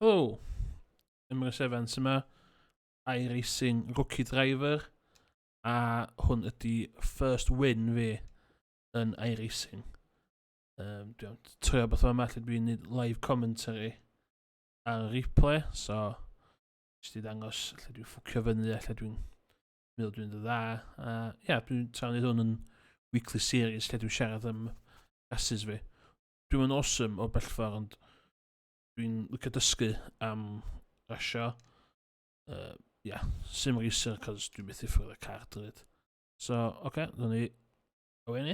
Helo, Emrys yma, iRacing rookie driver, a hwn ydy first win fi yn iRacing. Dwi'n trio beth yma, lle dwi'n neud live commentary ar replay, so jyst i dangos lle dwi'n ffwcio fyny, lle dwi'n meddwl dwi'n dda. Dwi'n trio neud hwn yn weekly series lle dwi'n siarad am rasus fi. Dwi'n yn awesome o bellffordd, ond dwi'n licio dysgu am rasio. Sim racer, cos dwi'n methu ffwrdd y car dryd. So, oce, dyna ni awenu.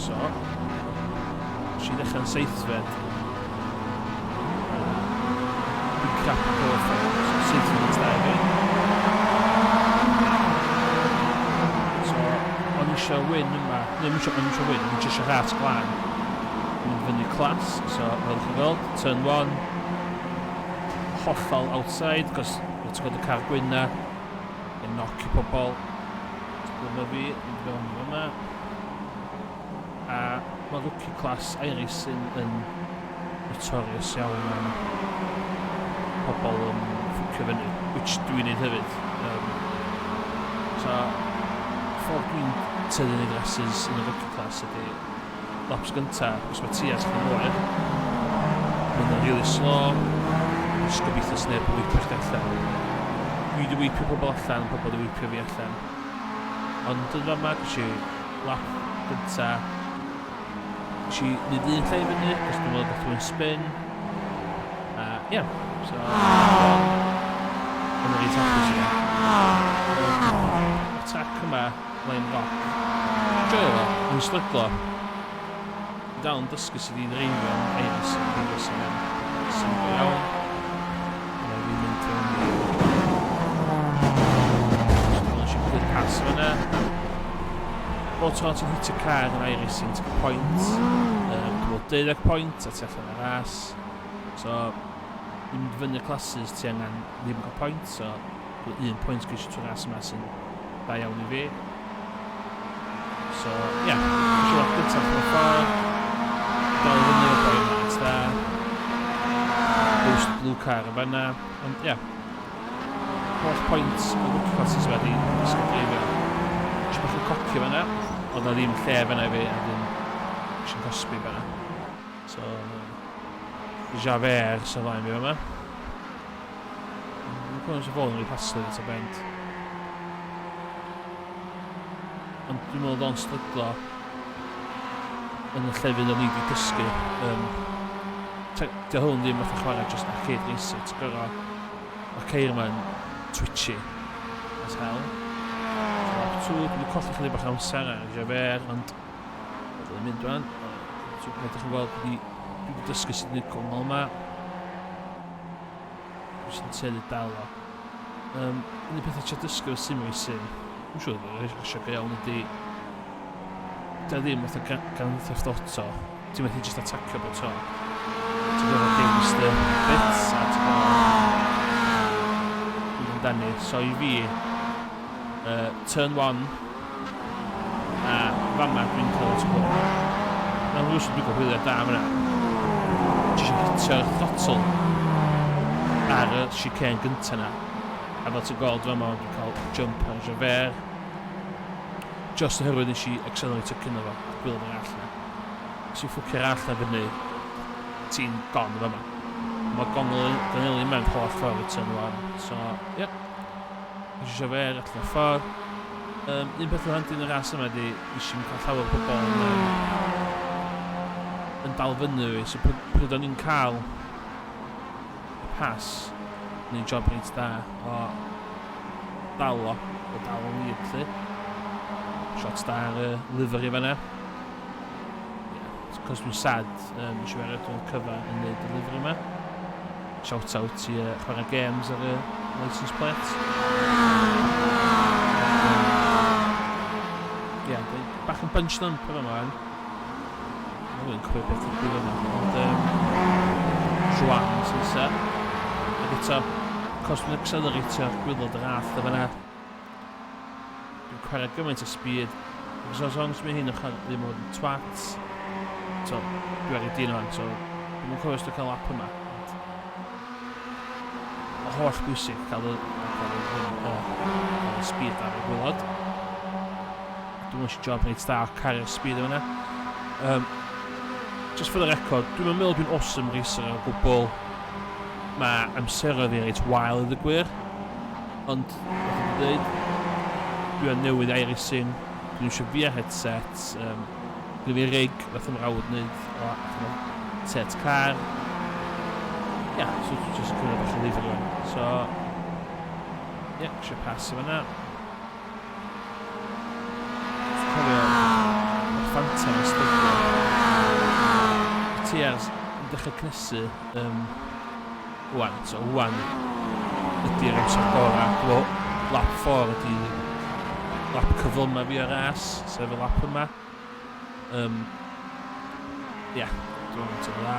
So, si ddechrau'n seithfed. Dwi'n crap o gorffen, so seithfed yn stau fi. So, o'n isio win yma, o'n isio win, o'n isio rat glan. Dwi'n fyny clas, so fel chi'n gweld, turn 1, hollol outside, cos ti'n gweld y car gwynna, yn knock i pobl. Dyma fi, dwi'n fewn i fyma. A mae rookie class iRacing yn notorious iawn am pobl yn ffwcio fyny, which dwi'n neud hefyd. So, ffordd dwi'n tynnu neud rasus yn y rookie class ydy laps gynta, os mae ti at yn oer. Mae'n really slow, jyst gobeithio sneb yn weipio chdi allan. Dwi wedi weipio pobl allan, pobl wedi weipio fi allan. Ond dyna yma, gys i lap gynta. Gys i nid un lle i fyny, cos dwi'n meddwl bod dwi'n spin. So... Yn yr un tapus i. Attack yma, lane rock. Joio fo, yn slyglo. Dal yn dysgu sydd i'n reifio yn iRacing yn symud iawn. Yna fi'n mynd yn eisiau clear pass fyna. Bob tro ti'n hit y car yn iRacing, ti'n cael point. Cymryd 12 point a ti allan ar ras. So, ni'n mynd fyny classes ti angen ddim cael point. So, 1 point geisio trwy'r ras yma sy'n da iawn i fi. So, eisiau lap gyntaf yn y ffordd. Dal fyny o boi yma, da. Boost blue car y fanna. Ond holl point o rookie classes wedi ysgrifennu. Eisiau bach yn cocio fanna, ond na ddim lle fanna i fi, a ddim eisiau'n cosbi fanna. So, Jafer sy'n flaen fi fanna. Mae'n gwneud sy'n fod yn rhaid paslyd at y bend. Ond dwi'n meddwl o'n stryglo yn y llefydd o'n i wedi dysgu. Dio hwn ddim fatha chwarae just arcade racer, ti'n gorau. O'r ceir yma'n twitchy as hell. Dwi'n colli chydig bach amser ar Jafer, ond dwi'n mynd rwan. Dwi'n edrych yn gweld dwi wedi dysgu sydd wedi'i cwmol yma. Dwi'n sy'n teulu dal o. Un peth eisiau dysgu o sim racing, dwi'n siŵr bod eisiau eisiau iawn ydi da ddim fatha gan theft auto, ti'n methu jyst atacio bod to. Ti'n gwybod dewis dy bits a ti'n gwybod amdani. So i fi, turn 1 a fama dwi'n cael at gwybod. Na'n rwys dwi'n gwybod hwyliau da fyna. Jyst hitio'r throttle ar y chicane gynta na. A fel ti'n gweld fama dwi'n cael jump ar Jafer. Just oherwydd nes i accelerator cyn o fo, gwylod yr allan. Os i'n ffwcio'r allan fyny, ti'n gon o fama. Mae gonol yn mewn holl ffordd y turn 1. So, Nes i Jafer allan o'r ffordd. Un peth o handi yn y ras yma ydi, nes i'n cael llawer o bobl yn dal fyny fi. So, pryd o'n i'n cael y pas, ni'n job reit da o dal o'n i'r lle. Shots da ar y livery fanna. Cos dwi'n sad, nes i werod o'n cyfa yn neud y livery yma. Shout out i chwarae games ar y license plate. Bach yn punch nump yma ymlaen. Mae'n cwyr beth i'r gwybod yma. Ond Dwi'm sy'n isa. Ac eto, cos dwi'n accelerator gwylod yr ath o fanna. Dwi'n chwarae gymaint o speed. Os long as mae hyn o'ch ddim o'n twat. So, dwi ar ei dyn o'n, so Dwi'n cofio os dwi'n cael lap yma. Mae'n holl bwysig cael y speed ar y gwylod. Dwi'n eisiau job wneud da cario'r speed yma. Just for the record, dwi'n meddwl dwi'n awesome racer o gwbl. Mae amseroedd i'n reit wael iddo gwir. Ond, fath o'n dweud, dwi'n newydd iRacing, dwi'n eisiau fi a headset, gyda fi rig, fath o'n rawd wneud o set car. Ia, so dwi'n just cymryd bach o ddifr rwan. So, ia, eisiau pas efo yna. Dwi'n cofio, mae'r Fanta yn ystygio. Tiers yn dechrau cnesu wan, so wan ydy'r amser gorau. Lap 4 ydy lap cyfl yma fi ar ras, sef y lap yma. Ia, dwi'n meddwl yn dda.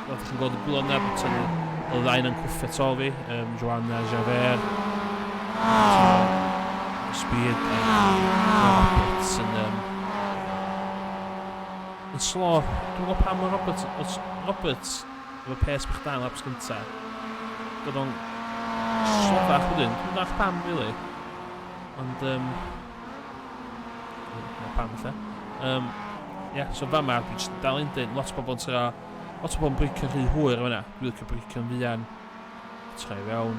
Roedd chi'n gweld y gwylod yna, bod y ddain yn cwffio to fi, Joanna, Javert, Speed, Roberts yn slo. Dwi'n gwybod pam mae Roberts efo pes bych dan laps gynta. Doedd o'n slofach wedyn. Dwi'n dach pam, really. Ond, pam lle. Ia, so fama, dwi'n just dal un dyn. Lot o bobl yn tyra, lot o bobl yn breicio rhy hwyr o fyna. Dwi'n licio breicio yn fuan. Trai fewn.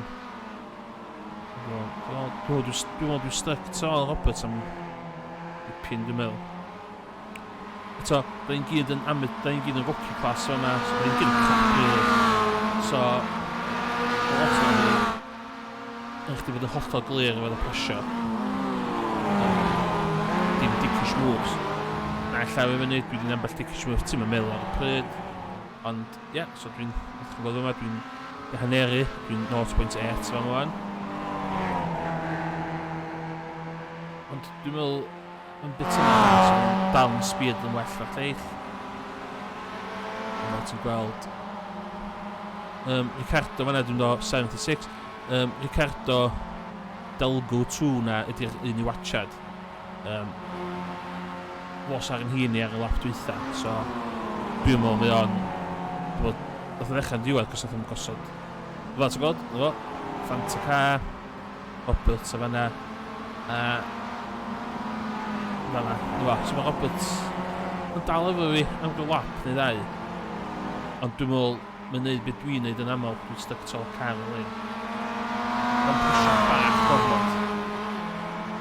Dwi'n meddwl stuck to Roberts am dipyn, dwi'n meddwl. Eto, da ni'n gyd yn rookie class o'na, so da ni'n gyd yn crap, really. So, lot o'n ni, yn chdi fod yn hollol glir efo y pasio. Dim dickish moves. Na, llaw efo ni, dwi wedi'n ambell dickish moves, ti'n meddwl ar y pryd. Ond, ia, so dwi'n gweld yma, dwi'n haneri, dwi'n 0.8 fan o'n. Ond dwi'n meddwl, yn bit yna, so dal yn speed yn well o'r lleill. Yma ti'n gweld. Ricardo fan'na, dwi'n do 76. Ricardo Delgo 2 na ydy'r un i watchad. Fos ar yn hini ar y lap dwytha, so dwi'n meddwl mae o'n... Nath o ddechrau'n diwedd, cos nath o'n gosod. Fel ti'n gweld, efo, Fanta car, Robert a fan'na, fan'na, so mae Robert yn dal efo fi am gyda lap neu ddau. Ond dwi'n meddwl, mae'n neud beth dwi'n neud yn aml, dwi'n stuck to car yn lein. Mae'n pwysio bach gormod.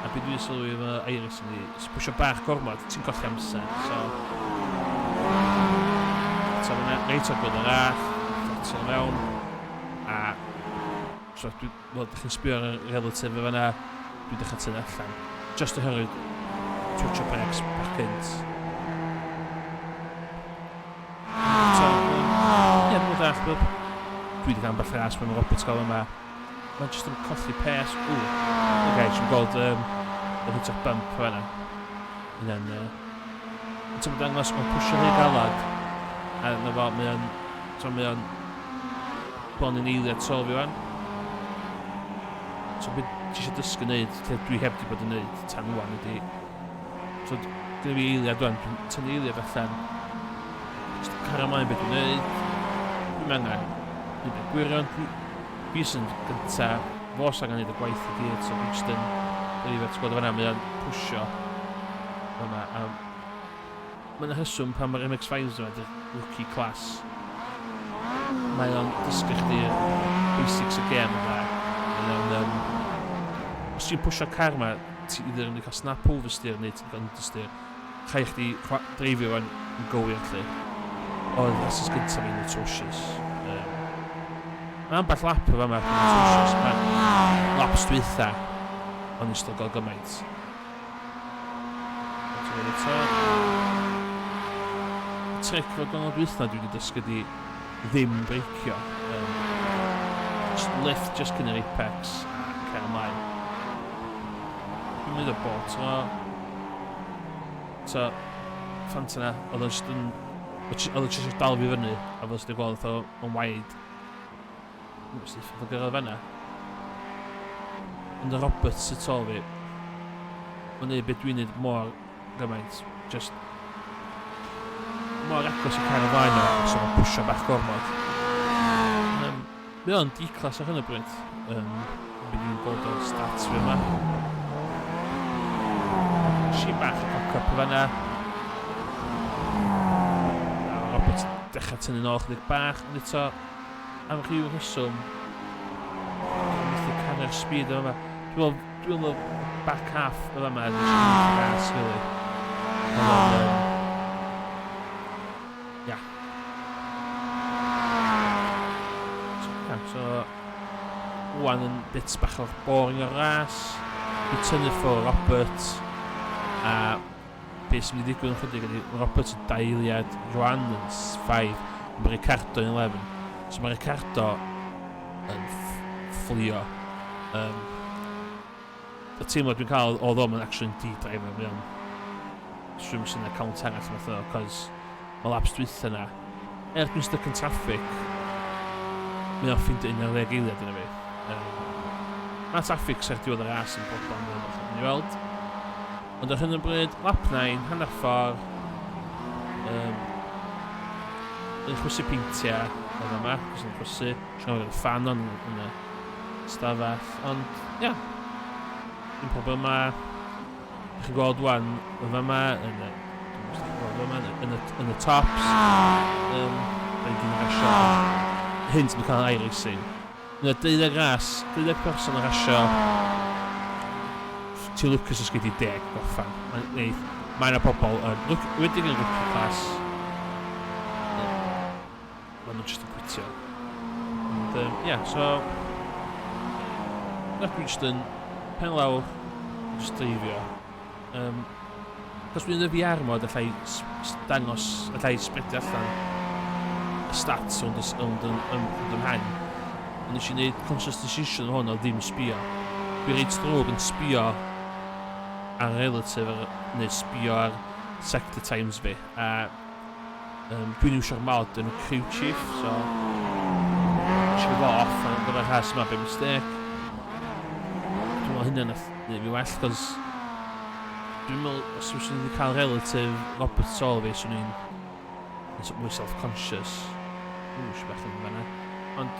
A beth dwi'n sylwi efo iRacing ni, pwysio bach gormod, ti'n colli amser, so... So fan'na, reit o'r gwrdd yr all, ffordd mewn, a... So dwi'n meddwl, chi'n sbio ar y relatif efo fan'na, dwi'n dechrau tynnu allan. Just oherwydd twitch o breaks bach cynt. So, ie, dwi'n dach, dwi wedi cael ambell ras mewn Roberts gael yma. Mae'n just yn colli pes. Ok, dwi'n gweld y hwt o'r bump o fan'na. Yna'n... Ti'n mynd dangos, mae'n pwysio rhy galad. A na fo, mae o'n... Bron yn eiliad tol fi fan. So beth ti eisiau dysgu wneud, lle dwi heb di bod yn wneud tan wan ydi... So gyda fi eiliad wan, dwi'n tynnu eiliad allan. Just cario ymlaen beth dwi'n wneud. Dwi'n angen. Dwi'n beth gwirion. Fi sy'n gynta. Fos angen wneud y gwaith i gyd, so dwi'n just yn... Dwi'n gwybod fan'na, mae o'n pwysio. Fan'na, a... Mae'n hyswm pan mae'r MX-5s yma, dy'r rookie class. Mae o'n dysgu chdi'r basics y gêm yma. Os ti'n pwysio car yma, ti either yn cael snap oversteer neu ti'n cael understeer. Chai chdi dreifio yn gywir lle. Oedd rasus gyntaf fi'n atrocious. Mae'n ambell lap o fama fi'n atrocious. Mae'n laps dwytha. Ond i'n still gael gymaint. Tric fod gynnydd dwytha dwi wedi dysgu di ddim breicio. Lift just cyn yr apex a cael ymlaen. Dwi'n mynd o bod, so... Fanta na, oedd o'n just yn... Oedd o'n just dal fi fyny, a fel sydd wedi gweld o'n waid. Dwi'n mynd o gyrraedd fan'na. Ond y Roberts sydd tol fi, mae'n neud beth dwi'n neud mor gymaint. Just... mor agos i cael y flaen o, so mae'n pwysio bach gormod. Mae o'n D-class ar hyn o bryd. Bydd i'n bod o'r stats fi yma. Si bach y cock-up o fanna. Robert dechrau tynnu nôl chydig bach, ond eto am rhyw rheswm methu canu'r speed o yma. Dwi'n meddwl back half o yma yn eisiau gas, really. Ia. So, wan yn bits bach o'r boring o'r ras. Dwi'n tynnu ffwrdd Robert. A beth sy'n mynd i ddigwydd yn chydig ydy Robert yn 2 eiliad, Joan yn 5, mae Ricardo yn 11. So mae Ricardo yn fflio. Y teimlo dwi'n cael oedd o'n actually yn D-driver, mae o'n swym sy'n account arall math o, cos mae laps dwytha yna. Dwi'n stuck yn traffic, mae o'n ffindio 11 eiliad yna fi. Mae traffic sy'n diwedd y ras yn broblem yn i weld. Ond ar hyn o bryd, lap 9, hanner ffordd, yn chwysu peintiau oedd yma, cos yn chwysu, siarad o'r fan o'n yn y stafell, ond, ia, dim problem yma. Ydych chi'n gweld wan, oedd yma, yn y tops, da ni ddim yn rasio, hyn sy'n cael iRacing. Yn y 12 ras, 12 person yn rasio, ti Lucas os gyd i 10 goffan. Mae yna pobl wedi yn rookie class. Mae nhw'n just yn gwitio. Ond, ia, so... Dwi'n just yn pen lawr, just dreifio. Cos dwi'n y VR mod, allai dangos, allai spredio allan y stats ond ymhen. Ond nes i wneud conscious decision o hwn o ddim sbio. Dwi'n reit drwg yn sbio ar relative, neu sbio ar sector times fi. A dwi'n iwsio'r mod yn crew chief, so... eisiau fo off yn gyda'r rhas yma by mistake. Dwi'n meddwl hynny'n neud fi well, cos... Dwi'n meddwl, os yw'n wedi cael relative Robert Sol fi, swn i'n mwy self-conscious. Dwi'n eisiau bach yn fanna. Ond...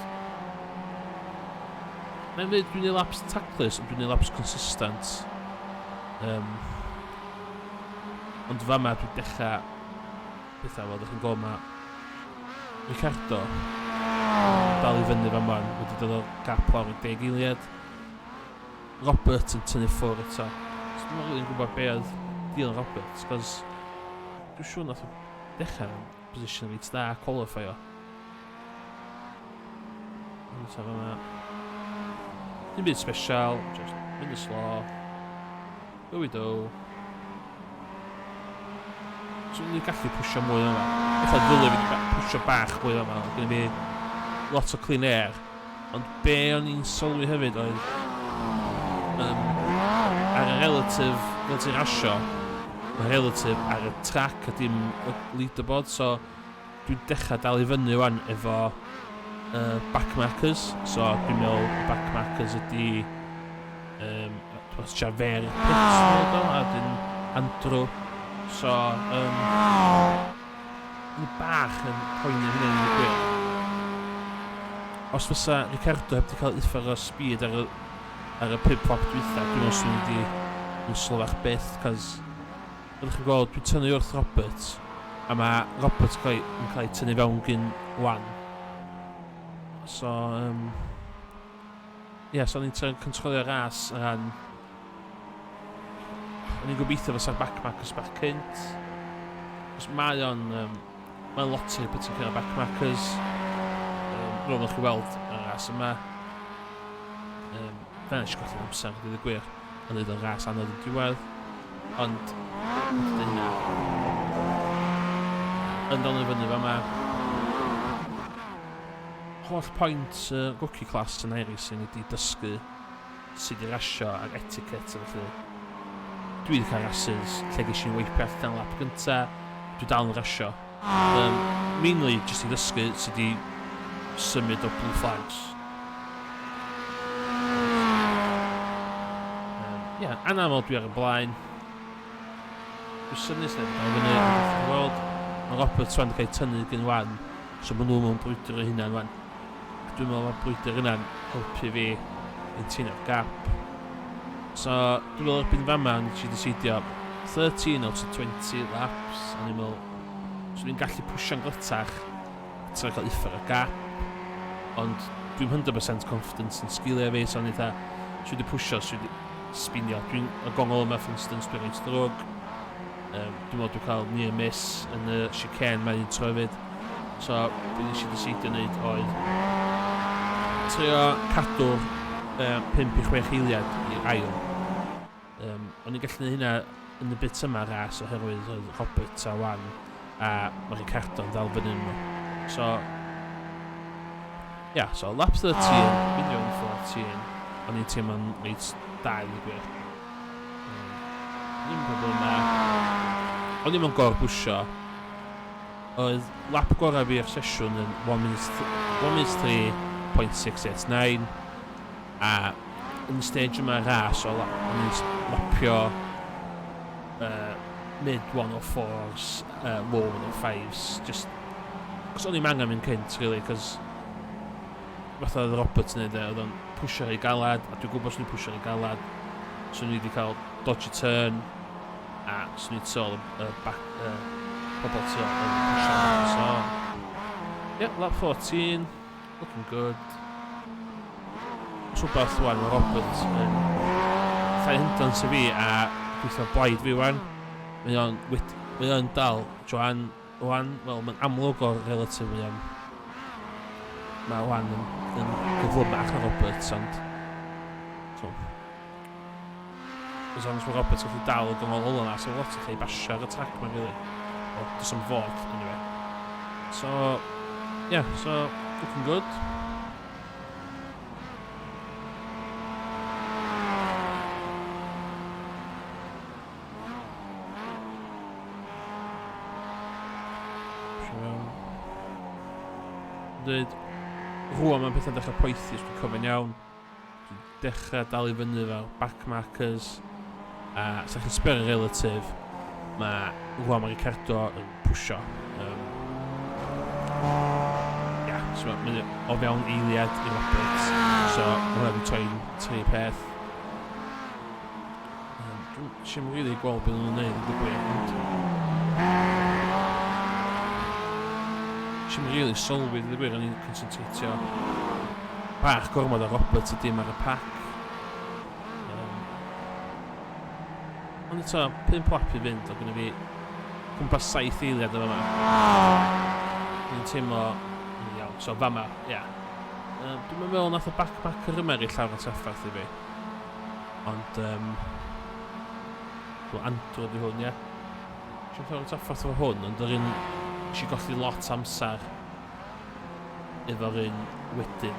Mae'n dweud dwi'n ei laps tactless, ond dwi'n ei laps consistent. Ond fama dwi'n dechrau bethau fel ydych chi'n gweld ma Ricardo dal i fyny fama wedi dod o'r gap lawr i 10 eiliad. Robert yn tynnu ffwrdd eto. So dwi'n meddwl yn gwybod be oedd deal Robert, cos dwi'n siŵr nath o dechrau yn position reit da qualifio. Eto fama dim byd special, just mynd y slo. Wydo. So ni'n gallu pwysio mwy yma. Eitha ddylai fi pwysio bach mwy yma. Gwneud fi lot o clean air. Ond be o'n i'n sylwi hefyd oedd ar y relative, fel ti'n rasio, mae relative ar y track a dim y leaderboard. So dwi'n dechrau dal i fyny wan efo backmarkers. So dwi'n meddwl backmarkers ydi Jafer Pits a dyn Andrew. So, ni bach yn poeni hynny'n y gwir. Os fysa Ricardo heb di cael uffar o speed ar y pip-flop dwytha, dwi'n meddwl sy'n wedi yn sylwach byth, cos ydych chi'n gweld, dwi'n tynnu wrth Robert, a mae Robert yn cael ei tynnu fewn gyn wan. So, so ni'n controlio ras ar ran. O'n i'n gobeithio fysa'r backmarkers bach cynt. Os mae o'n lottery beth sy'n cael y backmarkers. Rwy'n chi weld y ras yma. Fe'n eisiau golli'n amser, dydd y gwir. Yn dweud yn ras anodd yn diwedd. Ond, dyna. Yn dal yn fyny fa yma. Holl pwynt rookie class yn iRacing ydi dysgu sydd i rasio ag etiquette felly. Dwi wedi cael rasus lle ges i'n weipio allan lap gynta. Dwi dal yn rasio. Mainly jyst i ddysgu sydd i symud o blue flags. Anaml dwi ar y blaen. Dwi'n synnus neu dal fyny yn y weld. Mae Roberts wan wedi cael tynnu gyn wan, so maen nhw mewn brwydr o hynna'n wan. Dwi'n meddwl mae brwydr yna'n helpu fi yn tynnu'r gap. So, dwi'n meddwl erbyn fama, nes i desidio 13 out of 20 laps, a ni'n meddwl, so dwi'n gallu pwsio'n gletach, tra cael uffar y gap, ond dwi'n 100% confident yn sgiliau fi, so ni'n dda, so wedi pwysio, so wedi sbinio. Dwi'n y gongol yma, for instance, dwi'n rhaid drwg. Dwi'n meddwl dwi'n cael near miss yn y chicane mae'n un trefyd. So, dwi'n eisiau desidio wneud oedd trio cadw'r 5 i 6 eiliad i'r ail. O'n i'n gallu neud hynna yn y bit yma ras oherwydd oedd Robert a wan a mae Ricardo'n ddal fyny nhw. So, so lap 13, mynd mewn 14, o'n i'n teimlo'n reit da i gwir. Ddim problema. O'n i'n gor bwysio. Oedd lap gorau fi'r sesiwn yn 1 minute 3.689 a yn y stage yma ras o'n i'n lapio mid 104s, low 105s, just cos o'n i'n angen mynd cynt, really, cos fatha oedd Robert yn neud oedd o'n pwysio i galad, a dwi'n gwybod os ni'n pwysio i galad, so ni wedi cael dodgy turn, a so ni'n tol pobl tol yn pwysio. So, lap 14, looking good. Rhywbeth wan, mae Robert yn llai hyndan sy'n fi, a gweithio blaid fi wan. Mae o'n dal, wan, wel, mae'n amlwg o'r relatif mae wan yn gyflymach na Robert, ond so as long as mae Robert gallu dal y gongol ola na, so lot o chi basio ar y track ma'n really, o, does am fod, anyway. So, so, looking good. Dweud, rwan mae'n pethau'n dechrau poethi, os dwi'n cofio'n iawn. Dwi'n dechrau dal i fyny fel backmarkers. A os ydych chi'n sber y relatif, rwan mae Ricardo yn pwysio. So mae'n o fewn eiliad i Robert. So mae hwnna'n troi'n 3 peth. Dwi'n siarad rili gweld beth nhw'n neud yn gwybod, ond si'n rili sylwi, dwi'n gwir, o'n i'n concentratio bach gormod o Robert y dim ar y pac. Ond eto, 5 lap i fynd, o gyda fi cwmpas 7 eiliad o fama. Dwi'n teimlo yn iawn, so fama, dwi'n meddwl nath o backpacker yma i llawer o traffarth i fi. Ond, andro di hwn, Si'n llawer o traffarth o hwn, ond yr un nes i golli lot amser efo'r un wedyn.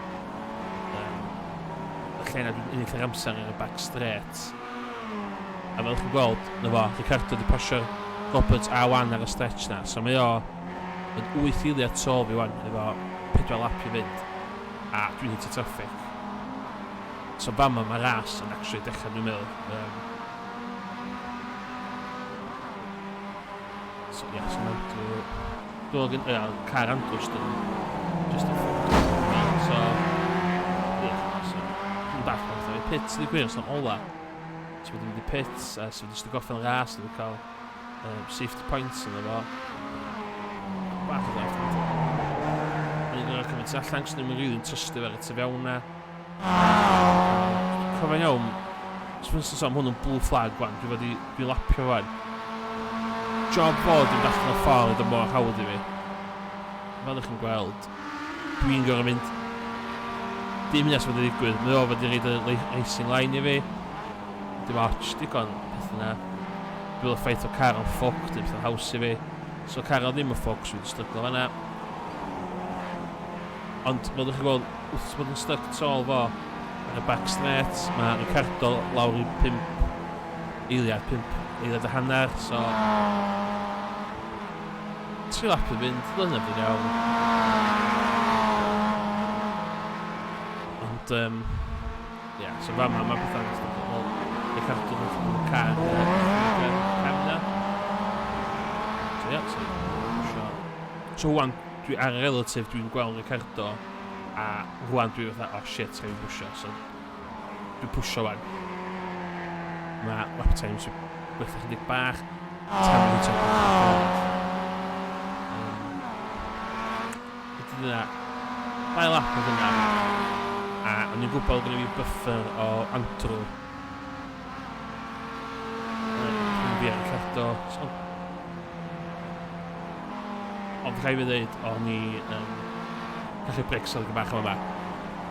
Y lle na dwi'n ennill yr amser yn y back straight. A fel chi'n gweld, na fo, Ricardo wedi pasio Robert a wan ar y stretch na. So mae o yn 8 eiliad tol fi wan, efo 4 lap i fynd. A dwi'n hit y traffic. So fama mae ras yn actually dechrau dwi'n meddwl. So mae'n car andros just a ffwrdd. So, dwi'n dach o'n fatha, pits ydi gwir, so'n ola. So wedi mynd i pits, so wedi ystod goffen ras, wedi cael safety points yn efo. Bach o ddau. O'n i'n gwneud cymaint allan, cos dwi'n rili'n trystio fer y tyfiawna. Cofio'n iawn, os fy'n sy'n hwn yn blue flag wan, dwi'n lapio wan. Job fod yn allan o ffordd yn mor hawdd i fi. Fel ydych chi'n gweld, dwi'n gorau mynd dim nes fod yn digwydd. Mae o fod i reid y racing line i fi. Dim ots, digon peth yna. Dwi'n meddwl ffaith o car o'n ffoc, dim peth o'n haws i fi. So car o ddim yn ffoc, so dwi'n stryglo fan'na. Ond fel ydych chi'n gweld, wrth bod yn styc tol fo ar y back straight, mae Ricardo lawr i 5 eiliad a hanner, so 3 lap i fynd, dyna fydd iawn. Ond, so fama, mae beth agos yn dod. Ricardo yn y car yna. So, so, So rwan, dwi ar y relatif, dwi'n gweld Ricardo, a rwan dwi fatha, oh shit, gael fi pwysio, so dwi'n pwysio wan. Mae lap times dwi'n gwerthu chydig bach, tan mynd i'n Ydy dyna, 2 lap o dyna, a o'n i'n gwybod gyda fi buffer o antro. Dwi'n fi ar Ricardo, ond rhaid fi ddweud, o'n i gallu brecs ar y bach yma.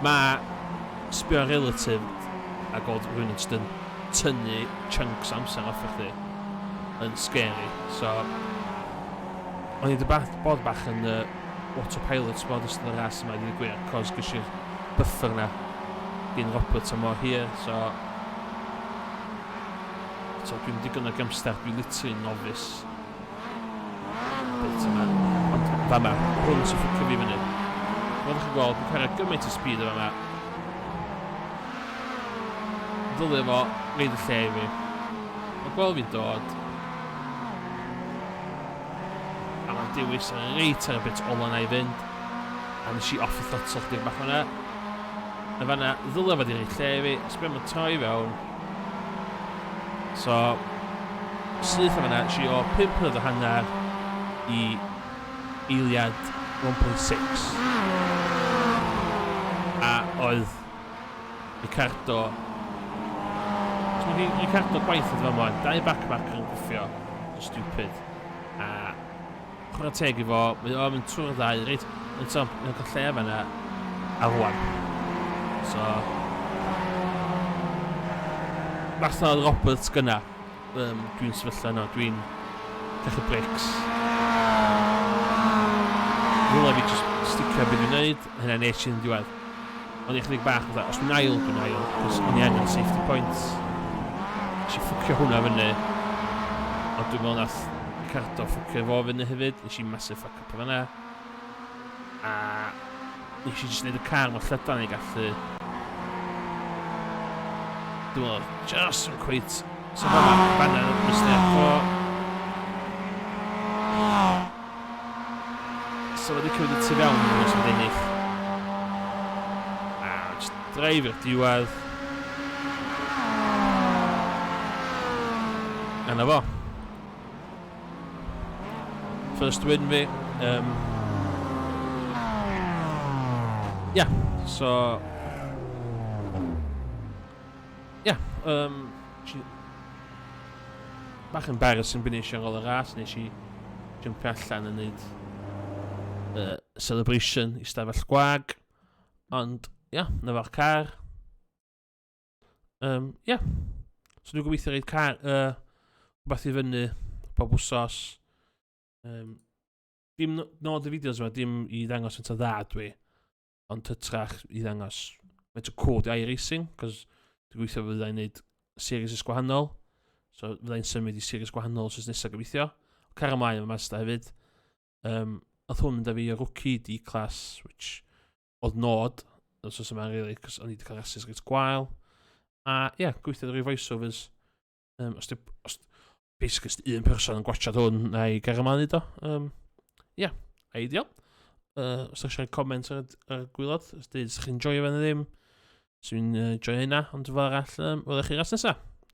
Mae sbio relatif a gweld rhywun yn just yn tynnu chunks amser off chdi yn scary. So, o'n i bod bach yn autopilot bod ystod y ras yma i gwir, cos gysi'r buffer na gyn Robert am o hir. So dwi'n digon o gymster, dwi'n literally novice. Bit yma. Ond fama, hwn sy'n ffwcio fi fyny. Roeddech chi'n gweld, dwi'n cael gymaint o speed o fama. Dylai fo, reid y lle i fi. Mae gweld fi'n dod. A mae'n dewis reit ar y bit ola na i fynd. A nes i off y throttle chdig bach fanna. A fanna, dylai fo di reid lle i fi. Sbio mae'n troi fewn. So, syth o fanna, si o 5 mlynedd o hanner i eiliad 1.6. A oedd Ricardo... Ricardo gwaith oedd fan mlaen, 2 backmarker yn gwyffio, stupid. A chwarae teg i fo, mae'n mynd trwy'r 2, reit, mae'n cael lle fanna a rwan. So... Fatha Robert gynna, dwi'n sefyllfa yno, dwi'n cachu breaks. Rwyla fi jyst sticio beth dwi'n neud, hynna nes i'n diwedd. Ond i chydig bach, os dwi'n ail, cos o'n i angen safety points. Nes i ffwcio hwnna fyny, ond dwi'n meddwl nath Ricardo ffwcio fo fyny hefyd, nes i massive fuck up o fanna. A nes i jyst neud y car mor llydan i gallu. Dwi'n meddwl, just yn cweit. So fanna yn mistake fo. So wedi cymryd y tu fewn os yn ennill. A just drive i'r diwedd. A na fo. First win fi. Yeah, so... bach yn embarrassing byn eisiau ar ôl y ras, nes i jumpio allan yn neud celebration i stafell gwag, ond na fo'r car. So dwi'n gobeithio reid car rhywbeth i fyny bob wsos. Dim nod y fideos yma, dim i ddangos faint o dda dwi, ond hytrach i ddangos faint o cwd i iRacing, cos dwi'n gweithio fyddai'n neud series gwahanol. So fyddai'n symud i series gwahanol os nesaf gobeithio. Car ymlaen efo MAZDA hefyd. Oedd hwn mynd â fi o rookie D-class, which oedd nod, os oes yma really, cos o'n i wedi cael rasus reit gwael. A gweithio rhoi voiceovers. Basically, os un person yn gwachad hwn, na i gar ymlaen i do. Ideal. Os ydych chi'n comment ar y gwylod, os ydych chi'n joio fe na ddim, os ydych chi'n joio hynna, ond fel arall, welwch chi ras nesaf.